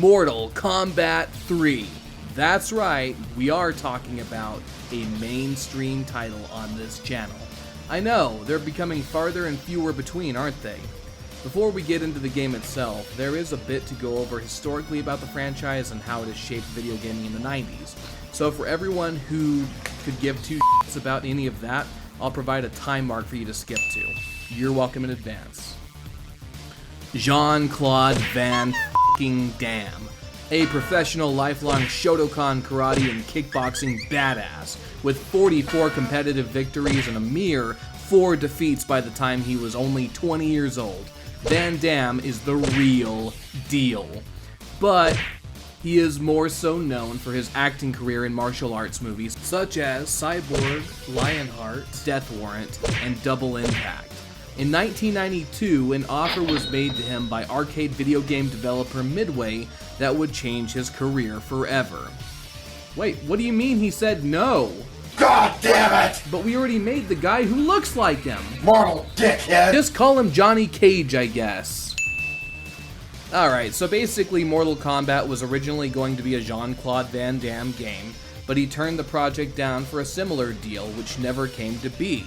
Mortal Kombat 3. That's right, we are talking about a mainstream title on this channel. I know, they're becoming farther and fewer between, aren't they? Before we get into the game itself, there is a bit to go over historically about the franchise and how it has shaped video gaming in the 90s. So for everyone who could give two shits about any of that, I'll provide a time mark for you to skip to. You're welcome in advance. Jean-Claude Van Damme, a professional lifelong Shotokan karate and kickboxing badass with 44 competitive victories and a mere 4 defeats by the time he was only 20 years old. Van Damme is the real deal. But he is more so known for his acting career in martial arts movies such as Cyborg, Lionheart, Death Warrant, and Double Impact. In 1992, an offer was made to him by arcade video game developer Midway that would change his career forever. Wait, what do you mean he said no? God damn it! But we already made the guy who looks like him. Mortal dickhead! Just call him Johnny Cage, I guess. Alright, so basically Mortal Kombat was originally going to be a Jean-Claude Van Damme game, but he turned the project down for a similar deal which never came to be.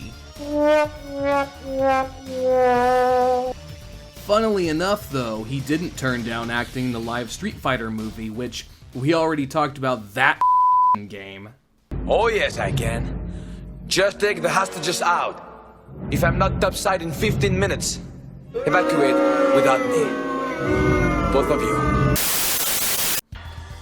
Funnily enough though, he didn't turn down acting in the live Street Fighter movie, which we already talked about that game. Oh yes, I can. Just take the hostages out. If I'm not topside in 15 minutes, evacuate without me. Both of you.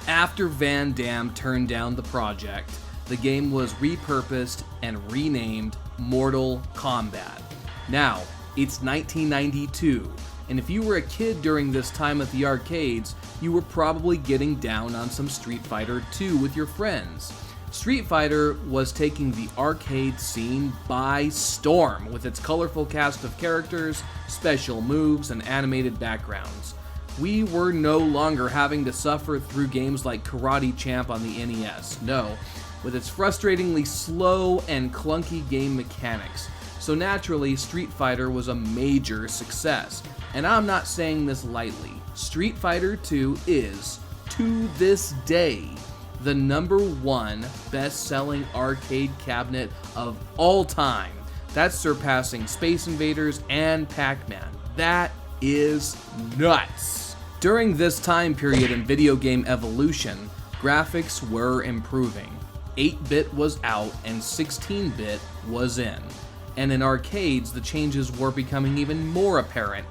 After Van Damme turned down the project, the game was repurposed and renamed Mortal Kombat. Now, it's 1992, and if you were a kid during this time at the arcades, you were probably getting down on some Street Fighter 2 with your friends. Street Fighter was taking the arcade scene by storm with its colorful cast of characters, special moves, and animated backgrounds. We were no longer having to suffer through games like Karate Champ on the NES, no, with its frustratingly slow and clunky game mechanics. So naturally, Street Fighter was a major success. And I'm not saying this lightly. Street Fighter 2 is, to this day, the #1 best-selling arcade cabinet of all time. That's surpassing Space Invaders and Pac-Man. That is nuts. During this time period in video game evolution, graphics were improving. 8-bit was out and 16-bit was in. And in arcades, the changes were becoming even more apparent,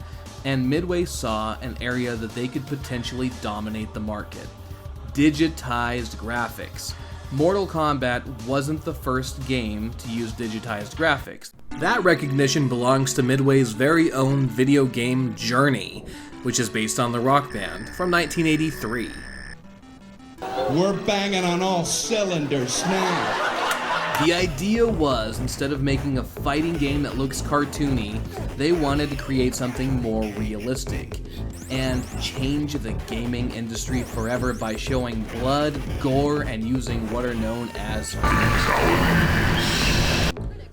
and Midway saw an area that they could potentially dominate the market. Digitized graphics. Mortal Kombat wasn't the first game to use digitized graphics. That recognition belongs to Midway's very own video game Journey, which is based on the Rock Band from 1983. We're banging on all cylinders now. The idea was, instead of making a fighting game that looks cartoony, they wanted to create something more realistic and change the gaming industry forever by showing blood, gore, and using what are known as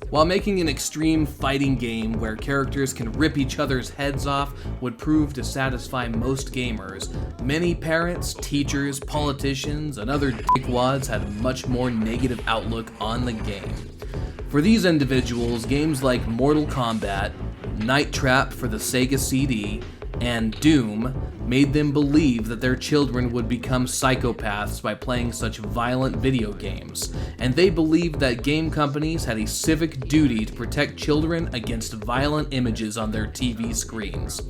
while making an extreme fighting game where characters can rip each other's heads off would prove to satisfy most gamers, many parents, teachers, politicians, and other dickwads had a much more negative outlook on the game. For these individuals, games like Mortal Kombat, Night Trap for the Sega CD, and Doom made them believe that their children would become psychopaths by playing such violent video games, and they believed that game companies had a civic duty to protect children against violent images on their TV screens.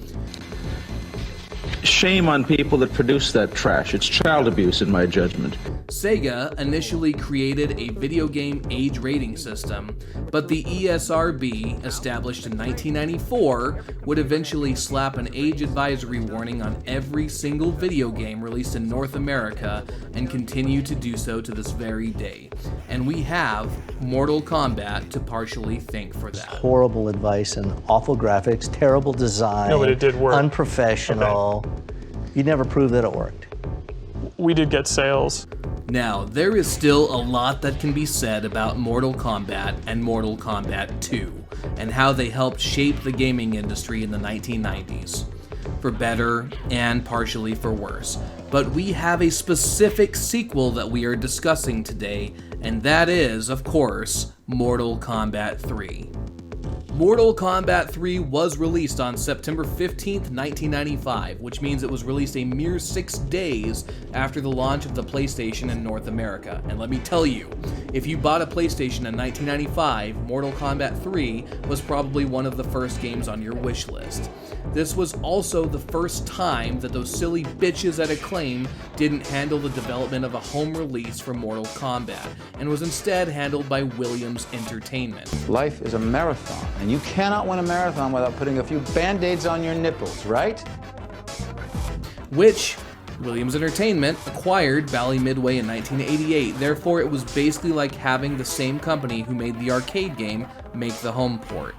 Shame on people that produce that trash. It's child abuse in my judgment. Sega initially created a video game age rating system, but the ESRB, established in 1994, would eventually slap an age advisory warning on every single video game released in North America and continue to do so to this very day. And we have Mortal Kombat to partially thank for that. Horrible advice and awful graphics, terrible design. No, but it did work. Unprofessional. Okay. You never proved that it worked. We did get sales. Now, there is still a lot that can be said about Mortal Kombat and Mortal Kombat 2, and how they helped shape the gaming industry in the 1990s. For better and partially for worse. But we have a specific sequel that we are discussing today, and that is, of course, Mortal Kombat 3. Mortal Kombat 3 was released on September 15th, 1995, which means it was released a mere 6 days after the launch of the PlayStation in North America. And let me tell you, if you bought a PlayStation in 1995, Mortal Kombat 3 was probably one of the first games on your wish list. This was also the first time that those silly bitches at Acclaim didn't handle the development of a home release for Mortal Kombat, and was instead handled by Williams Entertainment. Life is a marathon, and you cannot win a marathon without putting a few band-aids on your nipples, right? Which Williams Entertainment acquired Bally Midway in 1988, therefore it was basically like having the same company who made the arcade game make the home port.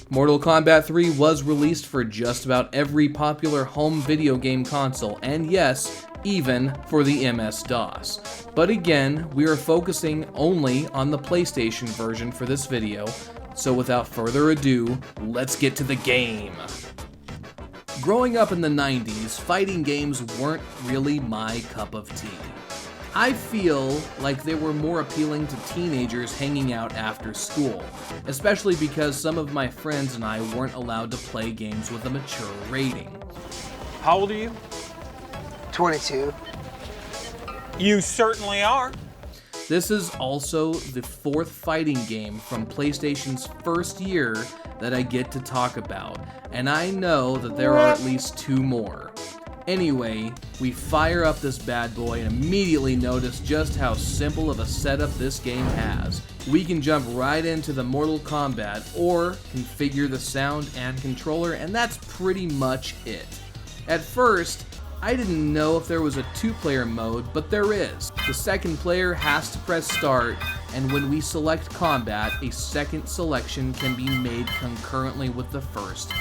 Mortal Kombat 3 was released for just about every popular home video game console, and yes, even for the MS-DOS. But again, we are focusing only on the PlayStation version for this video, so without further ado, let's get to the game. Growing up in the 90s, fighting games weren't really my cup of tea. I feel like they were more appealing to teenagers hanging out after school, especially because some of my friends and I weren't allowed to play games with a mature rating. How old are you? 22. You certainly are. This is also the 4th fighting game from PlayStation's first year that I get to talk about, and I know that there are at least 2 more. Anyway, we fire up this bad boy and immediately notice just how simple of a setup this game has. We can jump right into the Mortal Kombat or configure the sound and controller, and that's pretty much it. At first, I didn't know if there was a 2-player mode, but there is. The second player has to press start, and when we select combat, a second selection can be made concurrently with the first.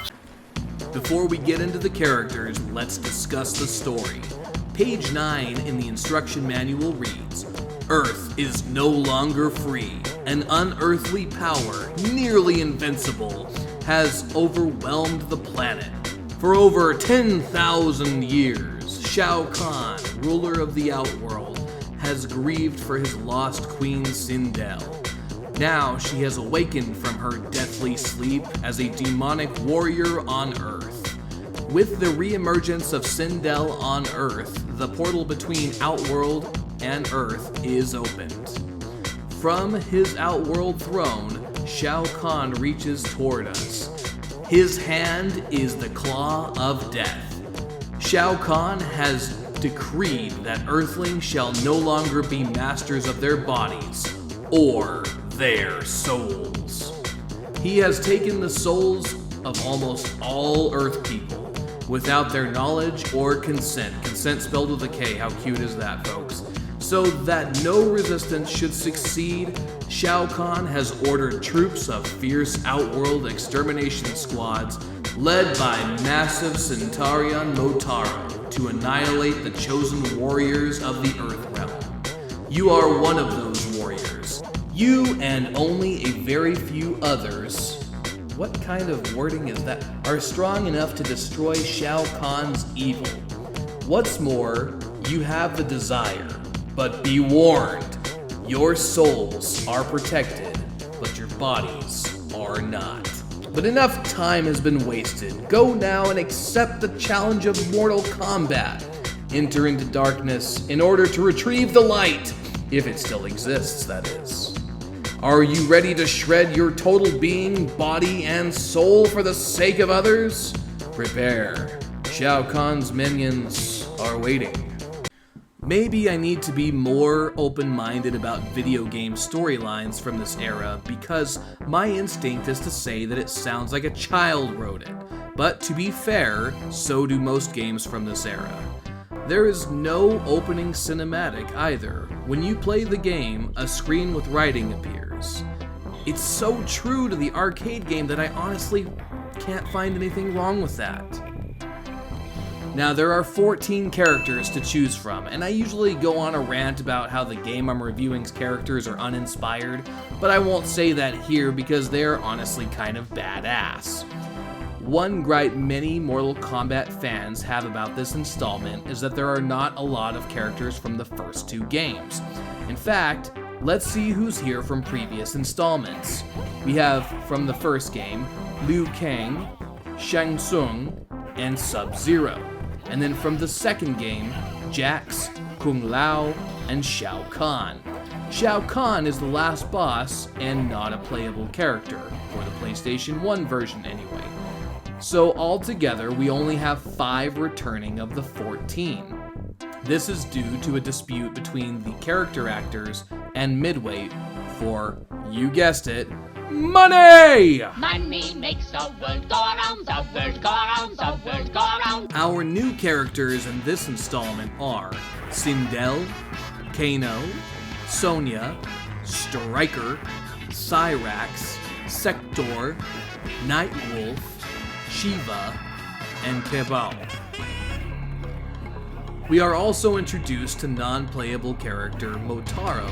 Before we get into the characters, let's discuss the story. Page 9 in the instruction manual reads, "Earth is no longer free. An unearthly power, nearly invincible, has overwhelmed the planet. For over 10,000 years, Shao Kahn, ruler of the Outworld, has grieved for his lost queen Sindel. Now she has awakened from her deathly sleep as a demonic warrior on Earth. With the reemergence of Sindel on Earth, the portal between Outworld and Earth is opened. From his Outworld throne, Shao Kahn reaches toward us. His hand is the claw of death. Shao Kahn has decreed that Earthlings shall no longer be masters of their bodies or their souls. He has taken the souls of almost all Earth people without their knowledge or consent. Consent spelled with a K, how cute is that, folks? So that no resistance should succeed, Shao Kahn has ordered troops of fierce Outworld extermination squads led by massive Centaurian Motaro to annihilate the chosen warriors of the Earth realm. You are one of those warriors. You and only a very few others, what kind of wording is that, are strong enough to destroy Shao Kahn's evil. What's more, you have the desire, but be warned, your souls are protected, but your bodies are not. But enough time has been wasted. Go now and accept the challenge of Mortal Kombat. Enter into darkness in order to retrieve the light, if it still exists, that is. Are you ready to shred your total being, body, and soul for the sake of others? Prepare. Shao Kahn's minions are waiting. Maybe I need to be more open-minded about video game storylines from this era because my instinct is to say that it sounds like a child wrote it. But to be fair, so do most games from this era. There is no opening cinematic either. When you play the game, a screen with writing appears. It's so true to the arcade game that I honestly can't find anything wrong with that. Now, there are 14 characters to choose from, and I usually go on a rant about how the game I'm reviewing's characters are uninspired, but I won't say that here because they're honestly kind of badass. One gripe many Mortal Kombat fans have about this installment is that there are not a lot of characters from the first two games. In fact, let's see who's here from previous installments. We have, from the first game, Liu Kang, Shang Tsung, and Sub-Zero. And then from the second game, Jax, Kung Lao, and Shao Kahn. Shao Kahn is the last boss and not a playable character, for the PlayStation 1 version anyway. So altogether, we only have 5 returning of the 14. This is due to a dispute between the character actors and Midway for, you guessed it, money! Money makes the world go around, the world go around, the world go around. Our new characters in this installment are Sindel, Kano, Sonya, Striker, Cyrax, Sector, Nightwolf, Shiva, and Cabal. We are also introduced to non-playable character Motaro,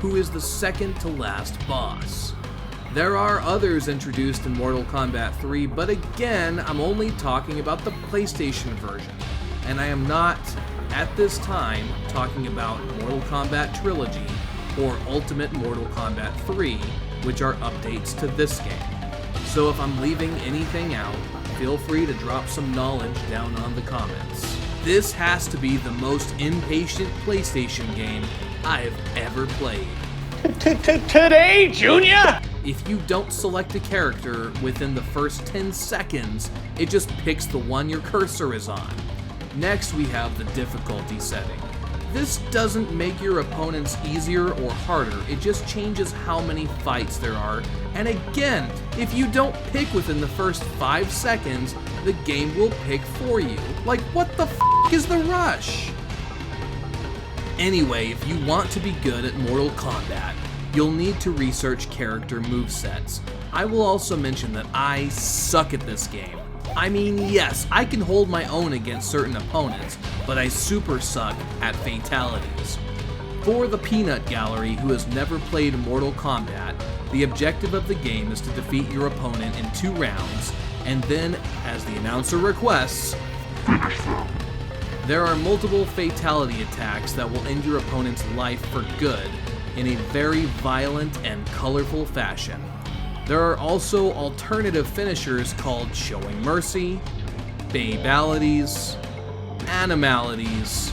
who is the second to last boss. There are others introduced in Mortal Kombat 3, but again, I'm only talking about the PlayStation version, and I am not, at this time, talking about Mortal Kombat Trilogy or Ultimate Mortal Kombat 3, which are updates to this game. So if I'm leaving anything out, feel free to drop some knowledge down on the comments. This has to be the most impatient PlayStation game I've ever played. Today, Junior? If you don't select a character within the first 10 seconds, it just picks the one your cursor is on. Next, we have the difficulty setting. This doesn't make your opponents easier or harder, it just changes how many fights there are, and again, if you don't pick within the first 5 seconds, the game will pick for you. Like, what the f*** is the rush? Anyway, if you want to be good at Mortal Kombat, you'll need to research character movesets. I will also mention that I suck at this game. I mean, yes, I can hold my own against certain opponents, but I super suck at fatalities. For the peanut gallery who has never played Mortal Kombat, the objective of the game is to defeat your opponent in 2 rounds, and then, as the announcer requests, finish them. There are multiple fatality attacks that will end your opponent's life for good, in a very violent and colorful fashion. There are also alternative finishers called Showing Mercy, Babalities, Animalities,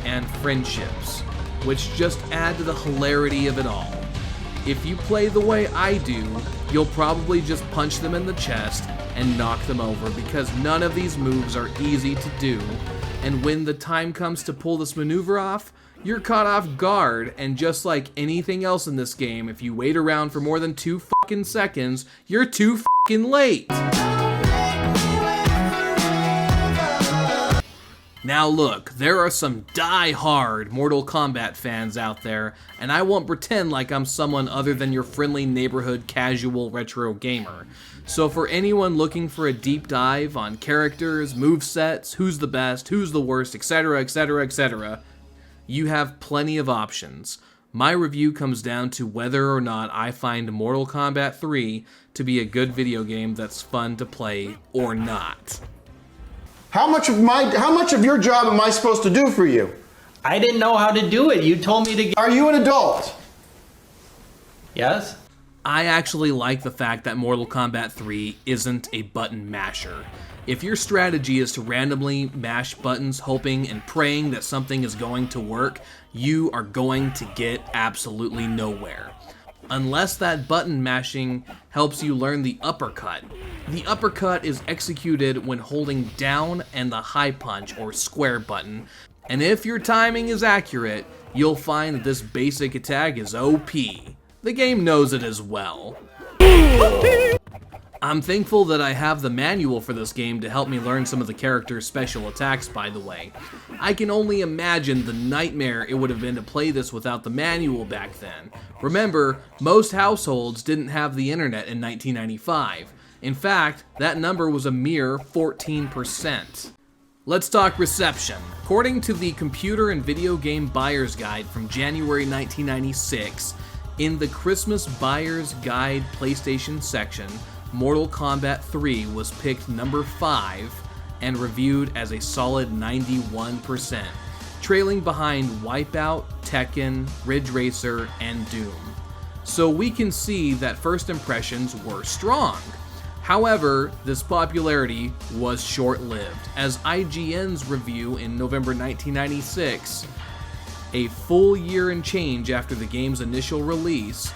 and Friendships, which just add to the hilarity of it all. If you play the way I do, you'll probably just punch them in the chest and knock them over because none of these moves are easy to do, and when the time comes to pull this maneuver off, you're caught off guard, and just like anything else in this game, if you wait around for more than 2 fucking seconds, you're too fucking late. Now look, there are some die-hard Mortal Kombat fans out there, and I won't pretend like I'm someone other than your friendly neighborhood casual retro gamer. So for anyone looking for a deep dive on characters, movesets, who's the best, who's the worst, etc, etc, etc, you have plenty of options. My review comes down to whether or not I find Mortal Kombat 3 to be a good video game that's fun to play or not. How much of your job am I supposed to do for you? I didn't know how to do it. You told me to get... Are you an adult? Yes? I actually like the fact that Mortal Kombat 3 isn't a button masher. If your strategy is to randomly mash buttons hoping and praying that something is going to work, you are going to get absolutely nowhere. Unless that button mashing helps you learn the uppercut. The uppercut is executed when holding down and the high punch or square button, and if your timing is accurate, you'll find that this basic attack is OP. The game knows it as well. I'm thankful that I have the manual for this game to help me learn some of the character's special attacks, by the way. I can only imagine the nightmare it would have been to play this without the manual back then. Remember, most households didn't have the internet in 1995. In fact, that number was a mere 14%. Let's talk reception. According to the Computer and Video Game Buyer's Guide from January 1996, in the Christmas Buyer's Guide PlayStation section, Mortal Kombat 3 was picked number 5 and reviewed as a solid 91%, trailing behind Wipeout, Tekken, Ridge Racer, and Doom. So we can see that first impressions were strong. However, this popularity was short-lived, as IGN's review in November 1996, a full year and change after the game's initial release,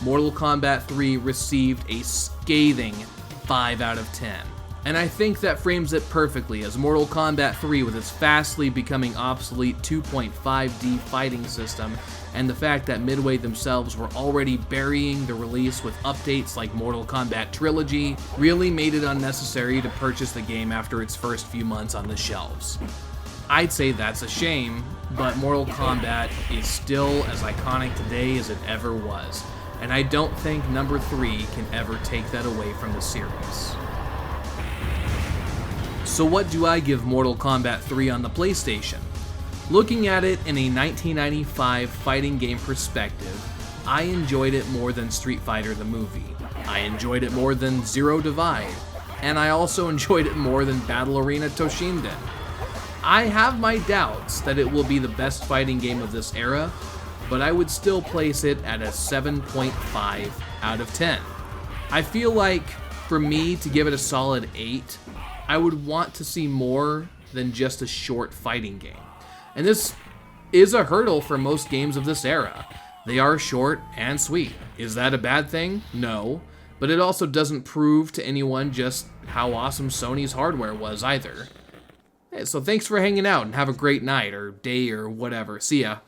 Mortal Kombat 3 received a scathing 5 out of 10. And I think that frames it perfectly, as Mortal Kombat 3, with its fastly becoming obsolete 2.5D fighting system, and the fact that Midway themselves were already burying the release with updates like Mortal Kombat Trilogy, really made it unnecessary to purchase the game after its first few months on the shelves. I'd say that's a shame, but Mortal Kombat is still as iconic today as it ever was, and I don't think number 3 can ever take that away from the series. So what do I give Mortal Kombat 3 on the PlayStation? Looking at it in a 1995 fighting game perspective, I enjoyed it more than Street Fighter the movie. I enjoyed it more than Zero Divide, and I also enjoyed it more than Battle Arena Toshinden. I have my doubts that it will be the best fighting game of this era, but I would still place it at a 7.5 out of 10. I feel like, for me to give it a solid 8, I would want to see more than just a short fighting game. And this is a hurdle for most games of this era. They are short and sweet. Is that a bad thing? No. But it also doesn't prove to anyone just how awesome Sony's hardware was either. So thanks for hanging out and have a great night or day or whatever. See ya.